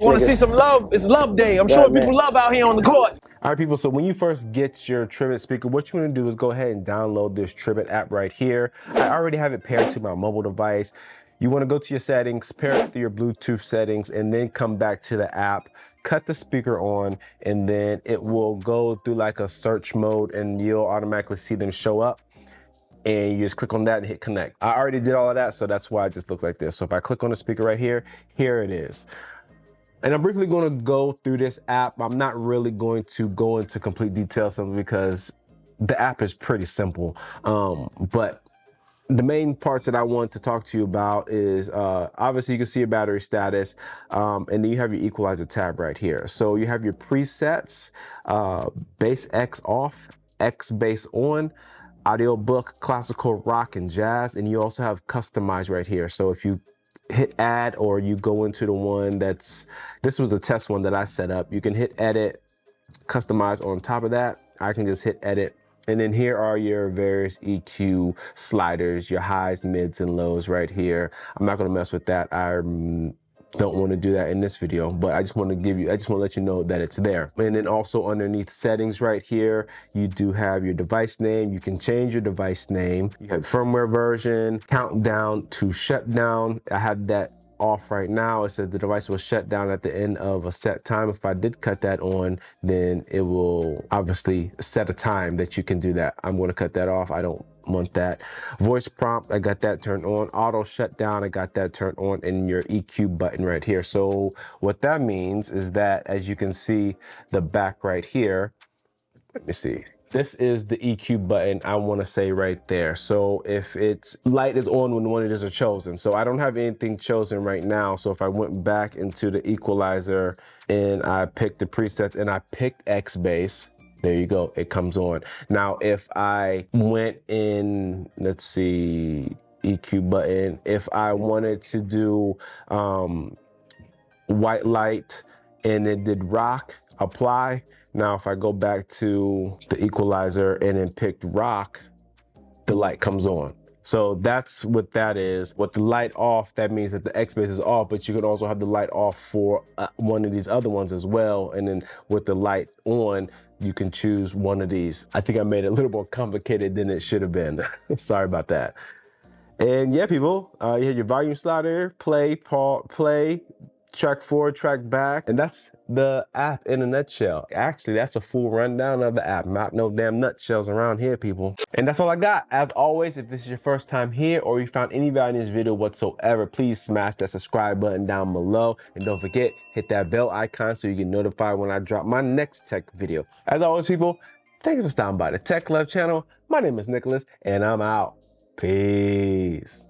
Want to see some love? It's love day. I'm showing people love out here on the court. All right, people, so when you first get your TRIBIT speaker, what you want to do is go ahead and download this TRIBIT app right here. I already have it paired to my mobile device. You want to go to your settings, pair it to your Bluetooth settings, and then come back to the app, cut the speaker on, and then it will go through like a search mode and you'll automatically see them show up. And you just click on that and hit connect. I already did all of that, so that's why it just looked like this. So if I click on the speaker right here, here it is. And I'm briefly going to go through this app. I'm not really going to go into complete detail simply because the app is pretty simple. But the main parts that I want to talk to you about is obviously you can see your battery status, and then you have your equalizer tab right here. So you have your presets, bass X off, X bass on, audiobook, classical, rock, and jazz, and you also have customize right here. So if you hit add or you go into the one this was the test one that I set up, you can hit edit, customize on top of that. I can just hit edit, and then here are your various EQ sliders, your highs, mids, and lows right here. I'm not going to mess with that. I don't want to do that in this video, but I just want to let you know that it's there. And then also underneath settings right here, you do have your device name. You can change your device name. You have firmware version, countdown to shutdown. I have that off right now. It says the device will shut down at the end of a set time. If I did cut that on, then it will obviously set a time that you can do that. I'm going to cut that off. I don't want that. Voice prompt, I got that turned on. Auto shutdown, I got that turned on, and your EQ button right here. So what that means is that, as you can see the back right here, let me see. This is the EQ button I want to say right there. So if it's light is on when one of these are chosen. So I don't have anything chosen right now. So if I went back into the equalizer and I picked the presets and I picked X bass, there you go, it comes on. Now if I went in, let's see, EQ button, if I wanted to do white light and it did rock, apply. Now, if I go back to the equalizer and then picked rock, the light comes on. So that's what that is. With the light off, that means that the X bass is off, but you can also have the light off for one of these other ones as well. And then with the light on, you can choose one of these. I think I made it a little more complicated than it should have been. Sorry about that. And yeah, people, you have your volume slider, play, pause, play, track forward, track back, and that's the app in a nutshell. Actually, that's a full rundown of the app. Not no damn nutshells around here, people. And that's all I got. As always, if this is your first time here or you found any value in this video whatsoever, please smash that subscribe button down below. And don't forget, hit that bell icon so you get notified when I drop my next tech video. As always, people, thank you for stopping by the Tech Love channel. My name is Nicholas, and I'm out. Peace.